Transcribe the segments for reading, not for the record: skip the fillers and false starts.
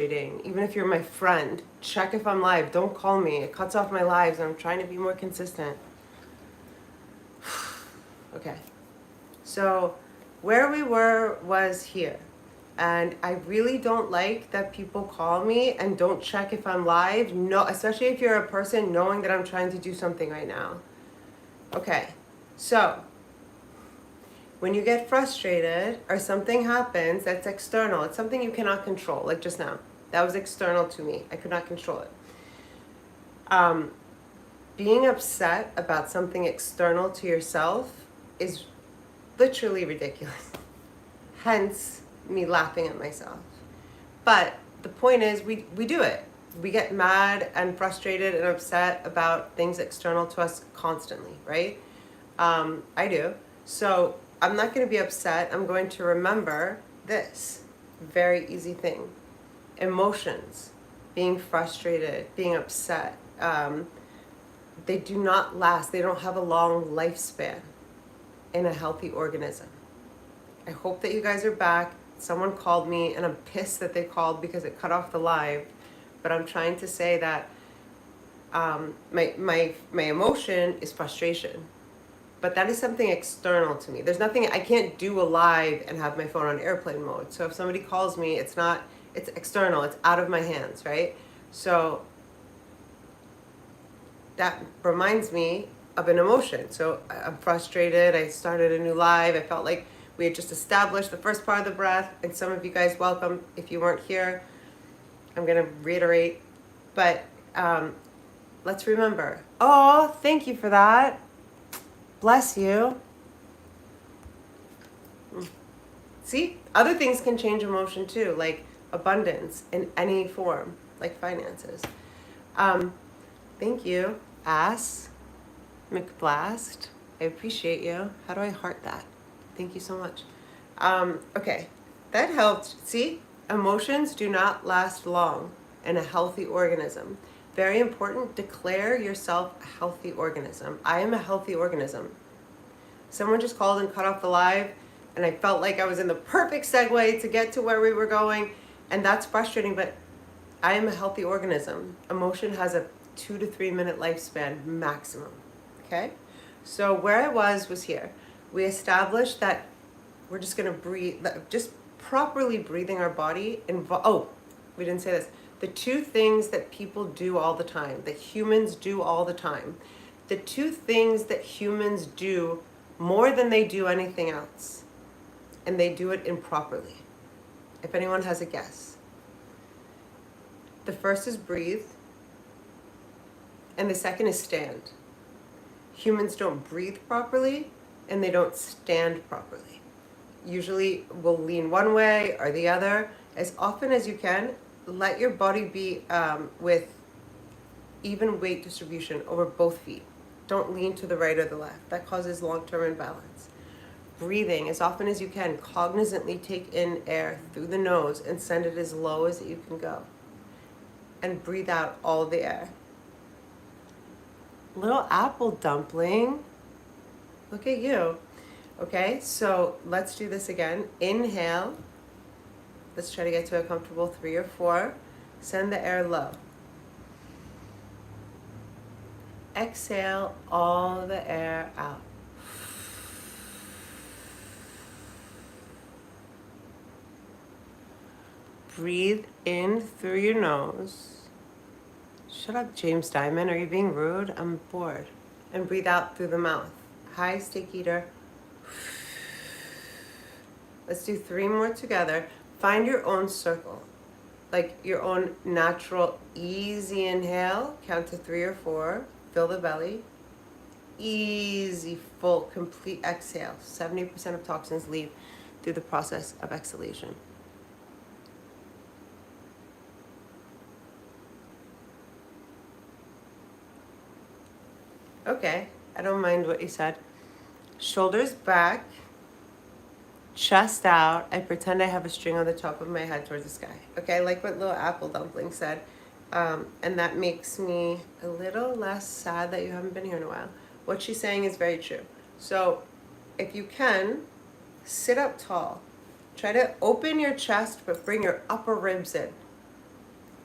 Even if you're my friend, check if I'm live. Don't call me. It cuts off my lives, and I'm trying to be more consistent. Okay. So, where we were was here. And I really don't like that people call me and don't check if I'm live. No, especially if you're a person knowing that I'm trying to do something right now. Okay. So, when you get frustrated or something happens that's external, it's something you cannot control, like just now. That was external to me. I could not control it. Being upset about something external to yourself is literally ridiculous. Hence, me laughing at myself. But the point is, we do it. We get mad and frustrated and upset about things external to us constantly, right? I do. So I'm not going to be upset. I'm going to remember this very easy thing. Emotions, being frustrated, being upset, they do not last. They don't have a long lifespan in a healthy organism. I hope that you guys are back. Someone called me and I'm pissed that they called because it cut off the live. But I'm trying to say that my emotion is frustration. But that is something external to me. There's nothing, I can't do a live and have my phone on airplane mode. So if somebody calls me, it's external, it's out of my hands, right? So that reminds me of an emotion. So I'm frustrated. I started a new live. I felt like we had just established the first part of the breath. And some of you guys, welcome. If you weren't here, I'm going to reiterate. But let's remember. Oh, thank you for that. Bless you. See, other things can change emotion too, like abundance in any form, like finances. Thank you, Ass McBlast. I appreciate you. How do I heart that? Thank you so much. Okay, that helped. See, emotions do not last long in a healthy organism. Very important, declare yourself a healthy organism. I am a healthy organism. Someone just called and cut off the live, and I felt like I was in the perfect segue to get to where we were going, and that's frustrating, but I am a healthy organism. Emotion has a 2 to 3 minute lifespan maximum. Okay? So where I was here. We established that we're just going to breathe, just properly breathing our body. We didn't say this. The two things that people do all the time, that humans do all the time, the two things that humans do more than they do anything else, and they do it improperly. If anyone has a guess. The first is breathe, and the second is stand. Humans don't breathe properly, and they don't stand properly. Usually we'll lean one way or the other. As often as you can, let your body be with even weight distribution over both feet. Don't lean to the right or the left. That causes long-term imbalance. Breathing, as often as you can, cognizantly take in air through the nose and send it as low as you can go. And breathe out all the air. Little apple dumpling. Look at you. Okay, so let's do this again. Inhale. Let's try to get to a comfortable 3 or 4. Send the air low. Exhale all the air out. Breathe in through your nose. Shut up, James Diamond. Are you being rude? I'm bored. And breathe out through the mouth. Hi, steak eater. Let's do 3 more together. Find your own circle, like your own natural, easy inhale. Count to 3 or 4. Fill the belly. Easy, full, complete exhale. 70% of toxins leave through the process of exhalation. Okay, I don't mind what you said. Shoulders back, chest out. I pretend I have a string on the top of my head towards the sky. Okay, like what little apple dumpling said. And that makes me a little less sad that you haven't been here in a while. What she's saying is very true. So if you can, sit up tall. Try to open your chest, but bring your upper ribs in.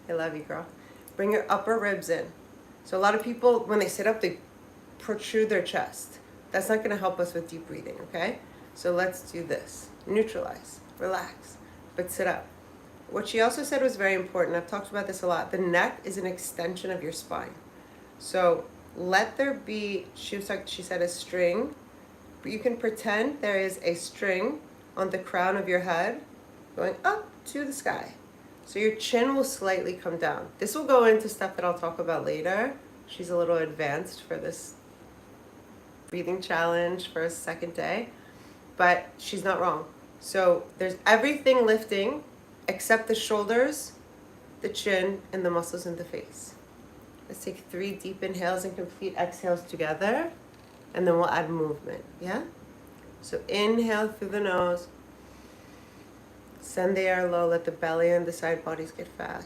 I love you, girl. Bring your upper ribs in. So a lot of people, when they sit up, they protrude their chest. That's not going to help us with deep breathing, okay? So let's do this. Neutralize, relax, but sit up. What she also said was very important. I've talked about this a lot. The neck is an extension of your spine. So let there be, she said, a string. But you can pretend there is a string on the crown of your head going up to the sky. So your chin will slightly come down. This will go into stuff that I'll talk about later. She's a little advanced for this breathing challenge for a second day, but she's not wrong. So there's everything lifting except the shoulders, the chin, and the muscles in the face. Let's take 3 deep inhales and complete exhales together, and then we'll add movement, yeah? So inhale through the nose. Send the air low, let the belly and the side bodies get fat.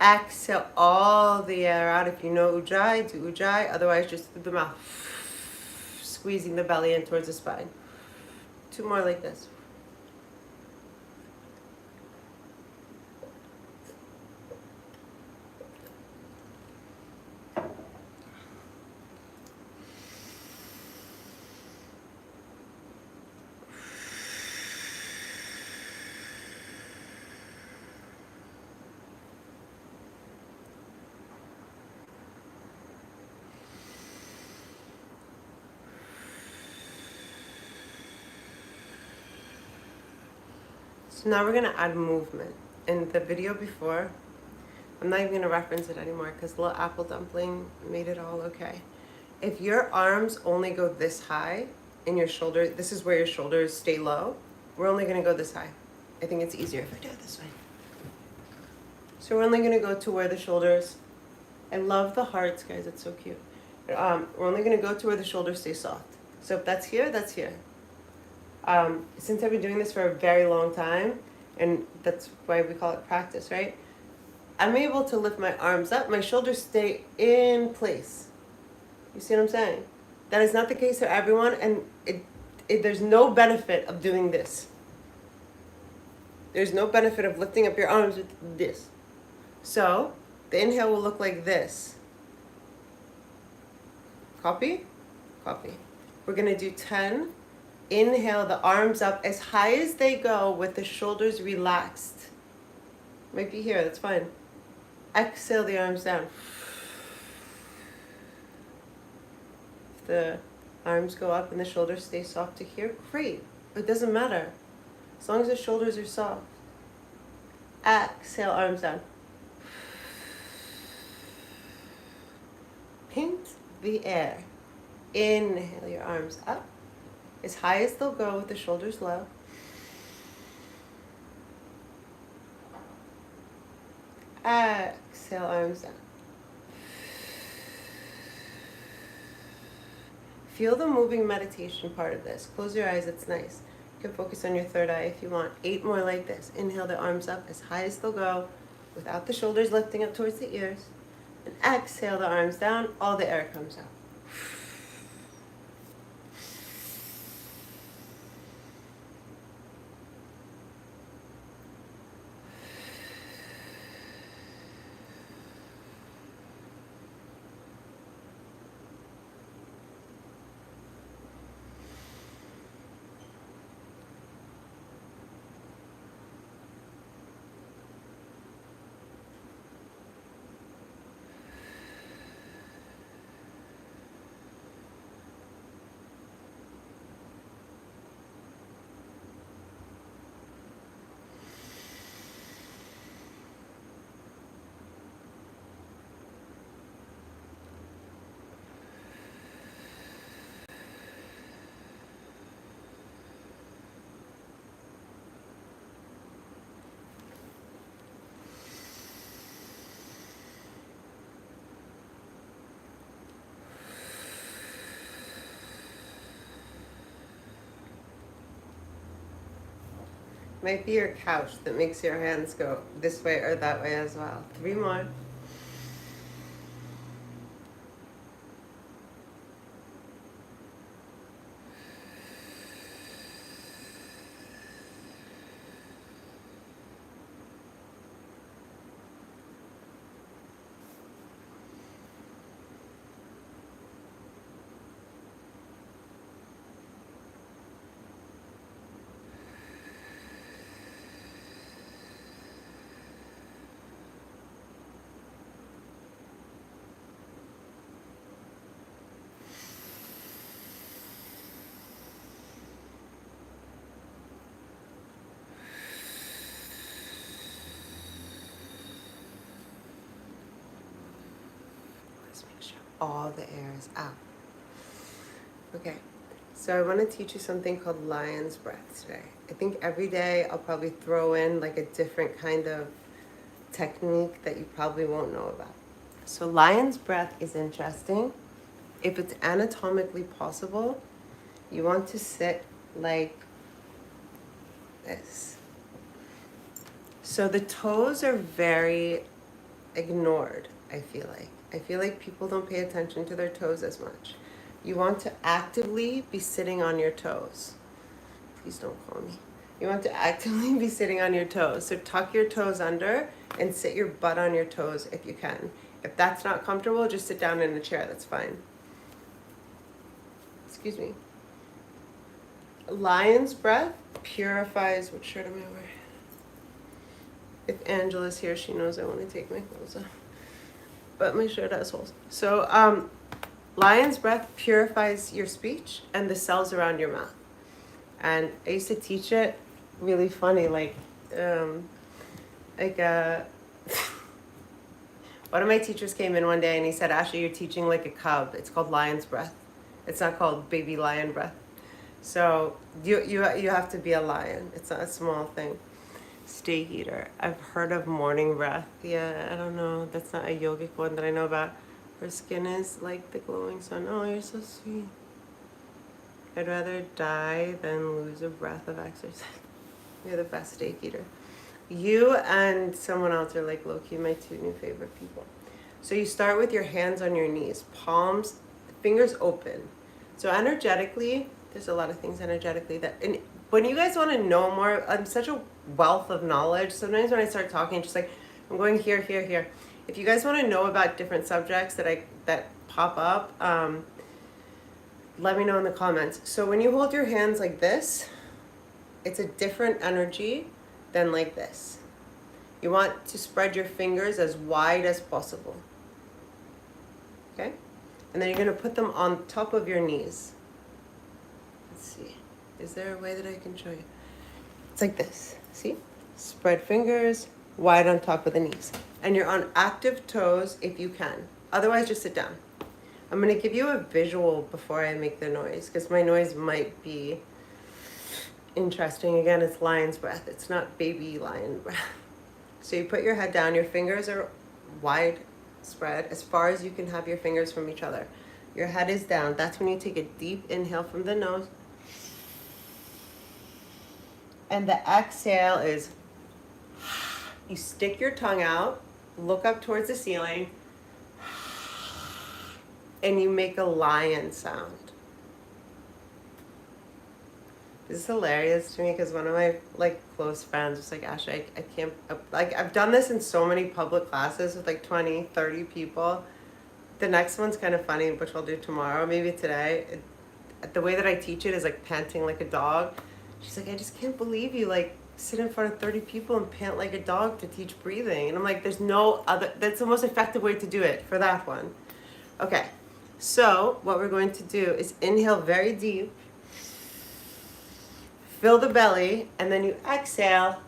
Exhale all the air out. If you know Ujjayi, do Ujjayi. Otherwise, just through the mouth. Squeezing the belly in towards the spine. 2 more like this. So now we're gonna add movement. In the video before, I'm not even gonna reference it anymore because little apple dumpling made it all okay. If your arms only go this high and your shoulder, this is where your shoulders stay low, we're only gonna go this high. I think it's easier if I do it this way. So we're only gonna go to where the shoulders, I love the hearts, guys, it's so cute. We're only gonna go to where the shoulders stay soft. So if that's here, that's here. Since I've been doing this for a very long time, and that's why we call it practice, right? I'm able to lift my arms up, my shoulders stay in place. You see what I'm saying? That is not the case for everyone, and there's no benefit of doing this. There's no benefit of lifting up your arms with this. So, the inhale will look like this. Copy? Copy. We're gonna do 10. Inhale the arms up as high as they go with the shoulders relaxed. Might be here, that's fine. Exhale the arms down. If the arms go up and the shoulders stay soft to here, great. It doesn't matter. As long as the shoulders are soft. Exhale, arms down. Paint the air. Inhale your arms up. As high as they'll go with the shoulders low. Exhale, arms down. Feel the moving meditation part of this. Close your eyes, it's nice. You can focus on your third eye if you want. 8 more like this. Inhale the arms up as high as they'll go without the shoulders lifting up towards the ears. And exhale the arms down, all the air comes out. Might be your couch that makes your hands go this way or that way as well. 3 more. all the airs out. Okay, so I want to teach you something called lion's breath today. I think every day I'll probably throw in like a different kind of technique that you probably won't know about. So lion's breath is interesting. If it's anatomically possible, you want to sit like this. So the toes are very ignored, I feel like. I feel like people don't pay attention to their toes as much. You want to actively be sitting on your toes. Please don't call me. You want to actively be sitting on your toes. So tuck your toes under and sit your butt on your toes if you can. If that's not comfortable, just sit down in a chair, that's fine. Excuse me. Lion's breath purifies, what shirt am I wearing? If Angela's here, she knows I want to take my clothes off. But my shirt has holes. So lion's breath purifies your speech and the cells around your mouth. And I used to teach it really funny, one of my teachers came in one day and he said, Ashley, you're teaching like a cub. It's called lion's breath. It's not called baby lion breath. So you have to be a lion. It's not a small thing. Steak eater. I've heard of morning breath. Yeah, I don't know. That's not a yogic one that I know about. Her skin is like the glowing sun. Oh, you're so sweet. I'd rather die than lose a breath of exercise. You're the best steak eater. You and someone else are like low-key my two new favorite people. So you start with your hands on your knees, palms, fingers open. So energetically, there's a lot of things energetically that, and when you guys want to know more, I'm such a wealth of knowledge. Sometimes when I start talking, just like, I'm going here, here, here. If you guys want to know about different subjects that pop up, let me know in the comments. So when you hold your hands like this, it's a different energy than like this. You want to spread your fingers as wide as possible. Okay? And then you're going to put them on top of your knees. Let's see. Is there a way that I can show you? It's like this. See? Spread fingers wide on top of the knees. And you're on active toes if you can. Otherwise, just sit down. I'm going to give you a visual before I make the noise, because my noise might be interesting. Again, it's lion's breath. It's not baby lion breath. So you put your head down. Your fingers are wide spread as far as you can have your fingers from each other. Your head is down. That's when you take a deep inhale from the nose. And the exhale is, you stick your tongue out, look up towards the ceiling, and you make a lion sound. This is hilarious to me because one of my close friends was like, Ashley, I can't, I've done this in so many public classes with 20, 30 people. The next one's kind of funny, which I'll do tomorrow, maybe today. The way that I teach it is panting like a dog. She's like, I just can't believe you sit in front of 30 people and pant like a dog to teach breathing. And I'm like, there's no other, that's the most effective way to do it for that one. Okay, so what we're going to do is inhale very deep, fill the belly, and then you exhale,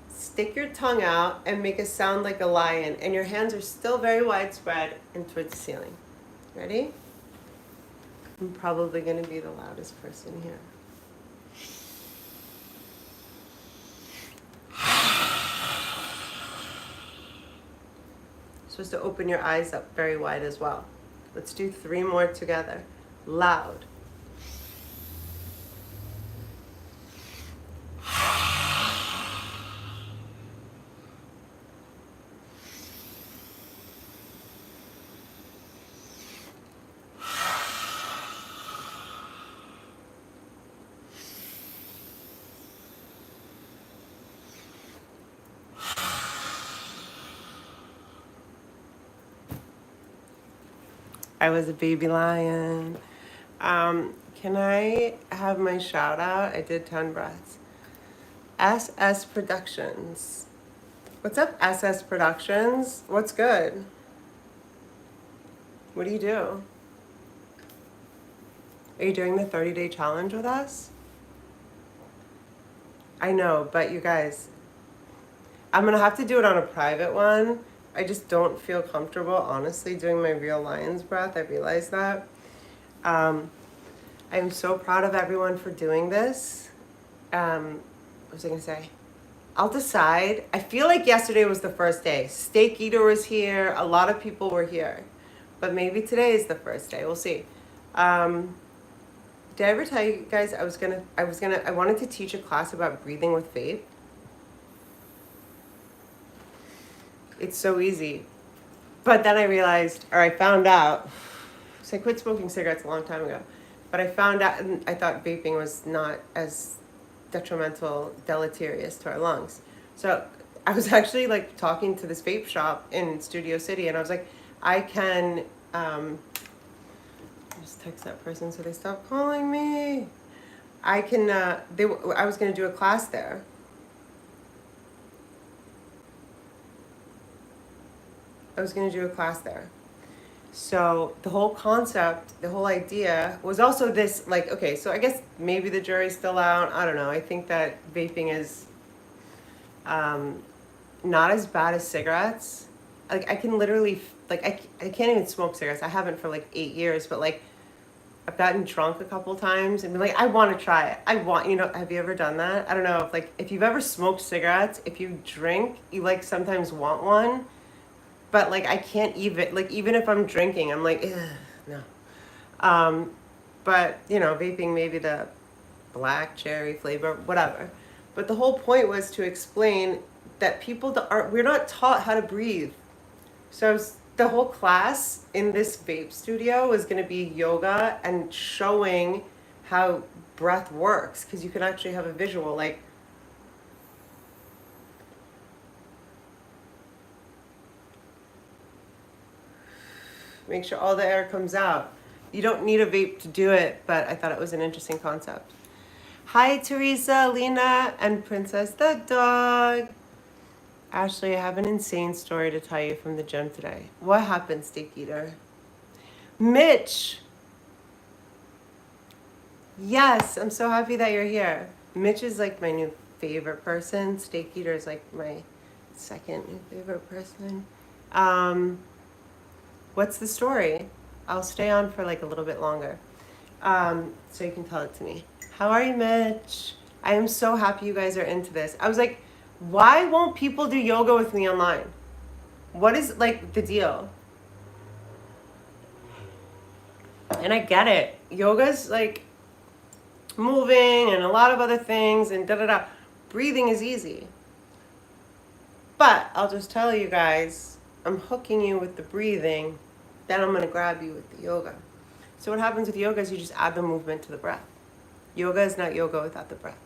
stick your tongue out and make a sound like a lion. And your hands are still very widespread and towards the ceiling. Ready? I'm probably going to be the loudest person here. Supposed to open your eyes up very wide as well. Let's do 3 more together. Loud. I was a baby lion. Can I have my shout out? I did 10 breaths. SS Productions. What's up, SS Productions? What's good? What do you do? Are you doing the 30-day challenge with us? I know, but you guys, I'm gonna have to do it on a private one I just don't feel comfortable, honestly, doing my real lion's breath. I realize that. I'm so proud of everyone for doing this. What was I gonna say? I'll decide. I feel like yesterday was the first day. Steak Eater was here. A lot of people were here. But maybe today is the first day. We'll see. Did I ever tell you guys I wanted to teach a class about breathing with vape? It's so easy. But then I realized, or I found out, so I quit smoking cigarettes a long time ago, but I found out, and I thought vaping was not as detrimental, deleterious to our lungs. So I was actually like talking to this vape shop in Studio City, and I was like, I can, just text that person so they stop calling me. I can, I was gonna do a class there. So the whole concept, the whole idea was also this, like, okay, so I guess maybe the jury's still out. I don't know. I think that vaping is not as bad as cigarettes. Like, I can literally, like, I can't even smoke cigarettes. I haven't for like 8 years, but like, I've gotten drunk a couple times and been like, I want to try it. Have you ever done that? I don't know if you've ever smoked cigarettes, if you drink, you like sometimes want one. But like I can't even if I'm drinking, I'm like, no. But vaping, maybe the black cherry flavor, whatever. But the whole point was to explain that we're not taught how to breathe. So the whole class in this vape studio was going to be yoga and showing how breath works, because you can actually have a visual, like. Make sure all the air comes out. You don't need a vape to do it, but I thought it was an interesting concept. Hi, Teresa, Lena, and Princess the dog. Ashley, I have an insane story to tell you from the gym today. What happened, Steak Eater? Mitch. Yes, I'm so happy that you're here. Mitch is like my new favorite person. Steak Eater is like my second new favorite person. What's the story? I'll stay on for like a little bit longer, so you can tell it to me. How are you, Mitch? I am so happy you guys are into this. I was like, why won't people do yoga with me online? What is like the deal? And I get it. Yoga's like moving and a lot of other things and da-da-da. Breathing is easy. But I'll just tell you guys, I'm hooking you with the breathing, then I'm going to grab you with the yoga. So what happens with yoga is you just add the movement to the breath. Yoga is not yoga without the breath.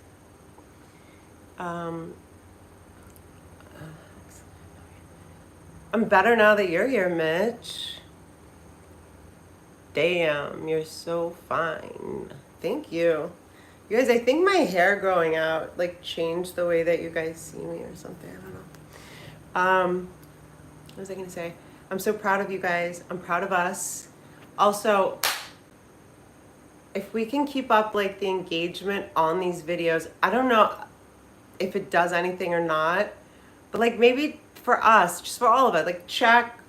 I'm better now that you're here, Mitch. Damn, you're so fine. Thank you. You guys, I think my hair growing out like changed the way that you guys see me or something. I don't know. What was I gonna say? I'm so proud of you guys. I'm proud of us. Also, if we can keep up like the engagement on these videos, I don't know if it does anything or not, but like maybe for us, just for all of it, like check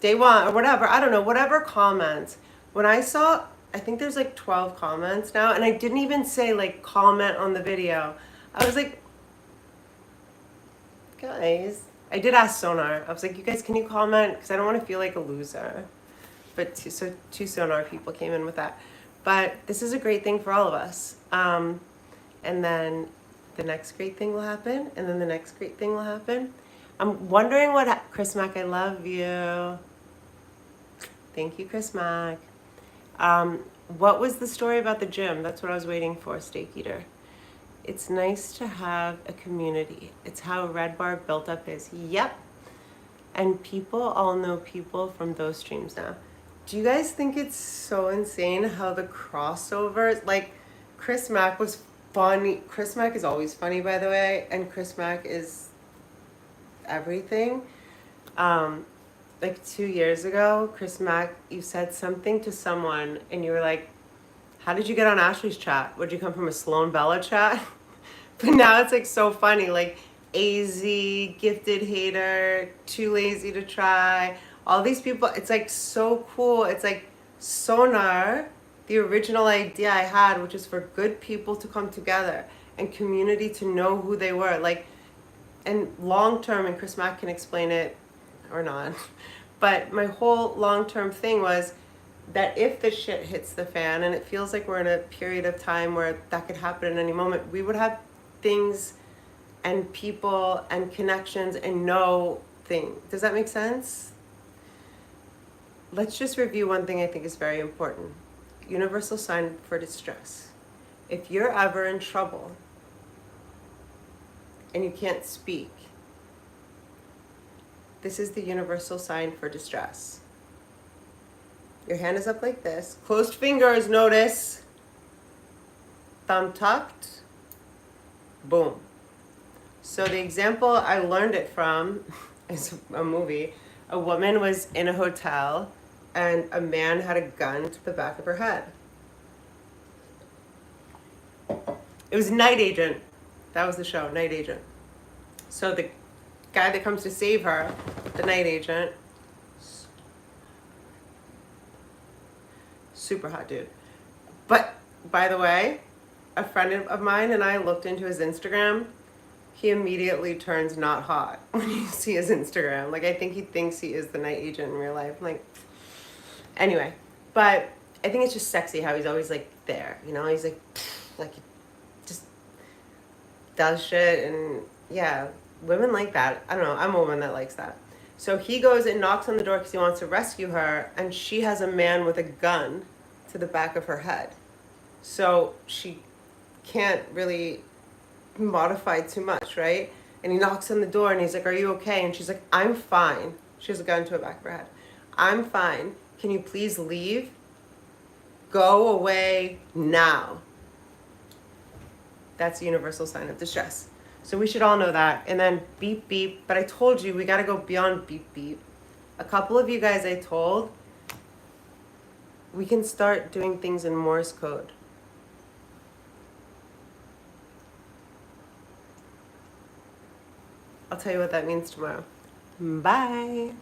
day one or whatever. I don't know, whatever comments. When I saw, I think there's like 12 comments now, and I didn't even say like comment on the video. I was like, guys, I did ask Sonar. I was like, you guys, can you comment? Because I don't want to feel like a loser. But two Sonar people came in with that. But this is a great thing for all of us. And then the next great thing will happen. And then the next great thing will happen. I'm wondering what, Chris Mack, I love you. Thank you, Chris Mack. What was the story about the gym? That's what I was waiting for, Steak Eater. It's nice to have a community. It's how Red Bar built up his. Yep. And people all know people from those streams now. Do you guys think it's so insane how the crossovers, like Chris Mack was funny. Chris Mack is always funny, by the way. And Chris Mack is everything. Like 2 years ago, Chris Mack, you said something to someone and you were like, how did you get on Ashley's chat? Would you come from a Sloan Bella chat? But now it's like so funny. Like AZ, gifted hater, too lazy to try. All these people, it's like so cool. It's like Sonar, the original idea I had, which is for good people to come together and community to know who they were. Like, and long term, and Chris Mack can explain it or not, but my whole long term thing was that if the shit hits the fan and it feels like we're in a period of time where that could happen at any moment, we would have things and people and connections and know things. Does that make sense? Let's just review one thing I think is very important. Universal sign for distress. If you're ever in trouble and you can't speak, this is the universal sign for distress. Your hand is up like this. Closed fingers, notice. Thumb tucked. Boom. So the example I learned it from is a movie. A woman was in a hotel and a man had a gun to the back of her head. It was Night Agent. That was the show, Night Agent. So the guy that comes to save her, the Night Agent, super hot dude. But by the way, a friend of mine and I looked into his Instagram. He immediately turns not hot when you see his Instagram. Like, I think he thinks he is the Night Agent in real life. Like, anyway, but I think it's just sexy how he's always like there, you know? He's like just does shit, and yeah, women like that. I don't know. I'm a woman that likes that. So he goes and knocks on the door because he wants to rescue her, and she has a man with a gun to the back of her head. So she can't really modify too much, right? And he knocks on the door and he's like, "Are you okay?" And she's like, "I'm fine." She has a gun to the back of her head. "I'm fine. Can you please leave? Go away now." That's a universal sign of distress. So we should all know that. And then beep, beep. But I told you, we got to go beyond beep, beep. A couple of you guys I told, we can start doing things in Morse code. I'll tell you what that means tomorrow. Bye.